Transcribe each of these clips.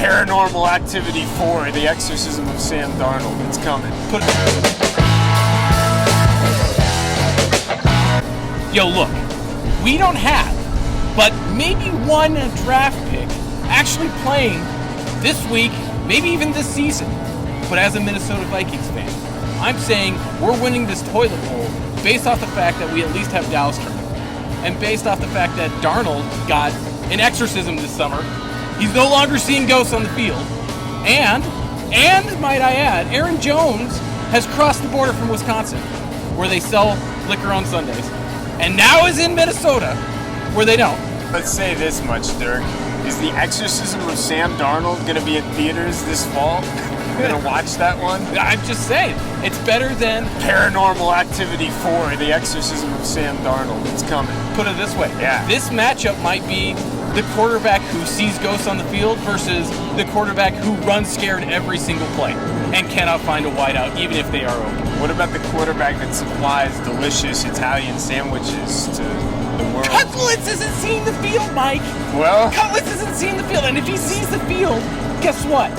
Paranormal Activity 4, The Exorcism of Sam Darnold. It's coming. Yo, look, we don't have, but maybe one draft pick actually playing this week, maybe even this season. But as a Minnesota Vikings fan, I'm saying we're winning this toilet bowl based off the fact that we at least have Dallas Turner. And based off the fact that Darnold got an exorcism this summer. He's no longer seeing ghosts on the field. And might I add, Aaron Jones has crossed the border from Wisconsin, where they sell liquor on Sundays, and now is in Minnesota, where they don't. Let's say this much, Dirk. Is The Exorcism of Sam Darnold going to be in theaters this fall? You're going to watch that one? I'm just saying, it's better than Paranormal Activity 4, The Exorcism of Sam Darnold. It's coming. Put it this way. Yeah. This matchup might be the quarterback who sees ghosts on the field versus the quarterback who runs scared every single play and cannot find a wideout even if they are open. What about the quarterback that supplies delicious Italian sandwiches to the world? Cutlets isn't seeing the field, Mike. Well, Cutlets isn't seeing the field, and if he sees the field, guess what?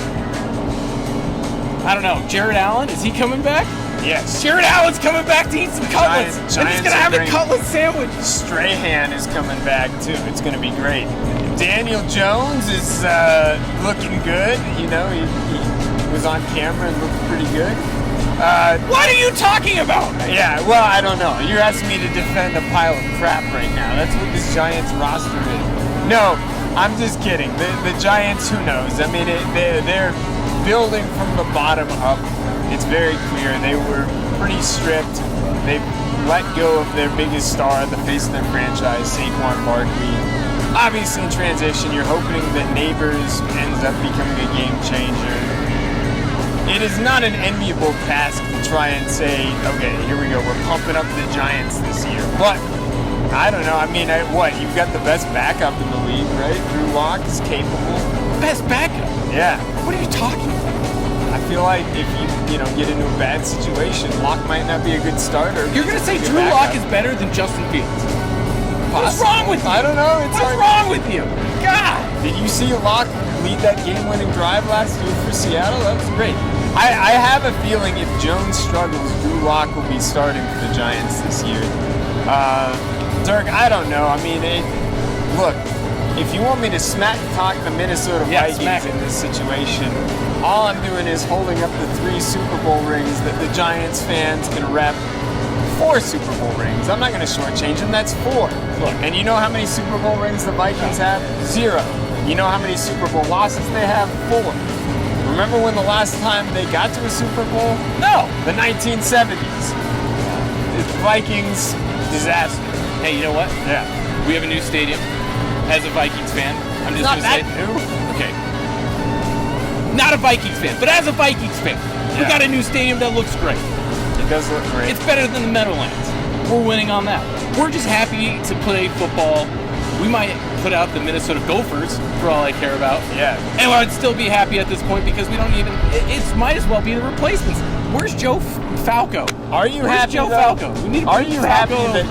I don't know. Jared Allen, is he coming back? yes. Jared Allen's coming back to eat some cutlets, and he's Giants gonna have are a cutlet sandwich. Strahan is coming back too. It's going to be great. Daniel Jones is looking good. You know, he was on camera and looked pretty good. What are you talking about? Yeah, well, I don't know. You're asking me to defend a pile of crap right now. That's what this Giants roster is. No, I'm just kidding. The Giants, who knows? I mean, they're building from the bottom up. It's very clear. They were pretty stripped. They let go of their biggest star, the face of their franchise, Saquon Barkley. Obviously, in transition, you're hoping that Neighbors ends up becoming a game changer. It is not an enviable task to try and say, okay, here we go, we're pumping up the Giants this year. But, I don't know, I mean, you've got the best backup in the league, right? Drew Lock is capable. Best backup? Yeah. What are you talking about? I feel like if you get into a bad situation, Lock might not be a good starter. You're gonna say Drew Lock is better than Justin Fields? What's wrong with you? I don't know. What's wrong with you? God! Did you see Lock lead that game-winning drive last year for Seattle? That was great. I have a feeling if Jones struggles, Drew Lock will be starting for the Giants this year. Dirk, I don't know. I mean, look, if you want me to smack talk the Minnesota Vikings in this situation, all I'm doing is holding up the 3 Super Bowl rings that the Giants fans can rep. 4 Super Bowl rings. I'm not going to shortchange them. That's 4. Look, and you know how many Super Bowl rings the Vikings have? 0. You know how many Super Bowl losses they have? 4. Remember when the last time they got to a Super Bowl? No. The 1970s. The Vikings disaster. Hey, you know what? Yeah. We have a new stadium. As a Vikings fan, I'm just Not going to say... that new. Okay. Not a Vikings fan, but as a Vikings fan, we got a new stadium that looks great. It does look great. It's better than the Meadowlands. We're winning on that. We're just happy to play football. We might put out the Minnesota Gophers for all I care about. Yeah. And I'd still be happy at this point because we don't even... It might as well be the replacements. Where's Joe Falco? Are you Where's happy, Joe though? Falco? We need to Are bring you Falco. happy that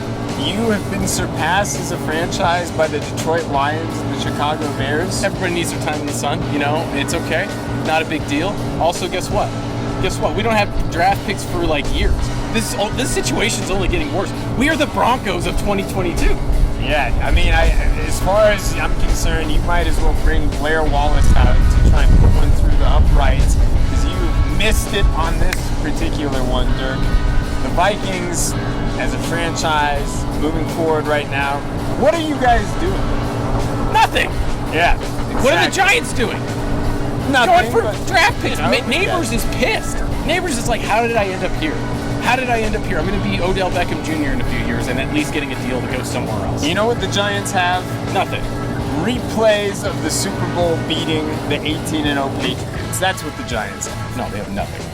you have been surpassed as a franchise by the Detroit Lions and the Chicago Bears? Everybody needs their time in the sun, you know? It's okay. Not a big deal. Also, guess what? We don't have draft picks for like years. This situation's only getting worse. We are the Broncos of 2022. Yeah, I mean, as far as I'm concerned, you might as well bring Blair Wallace out to try and put one through the uprights because you missed it on this particular one, Dirk. The Vikings, as a franchise, moving forward right now, what are you guys doing? Nothing. Yeah. Exactly. What are the Giants doing? Nothing. Going for draft picks. Neighbors is pissed. Neighbors is like, how did I end up here? How did I end up here? I'm going to be Odell Beckham Jr. in a few years and at least getting a deal to go somewhere else. You know what the Giants have? Nothing. Replays of the Super Bowl beating the 18-0 Patriots. That's what the Giants have. No, they have nothing.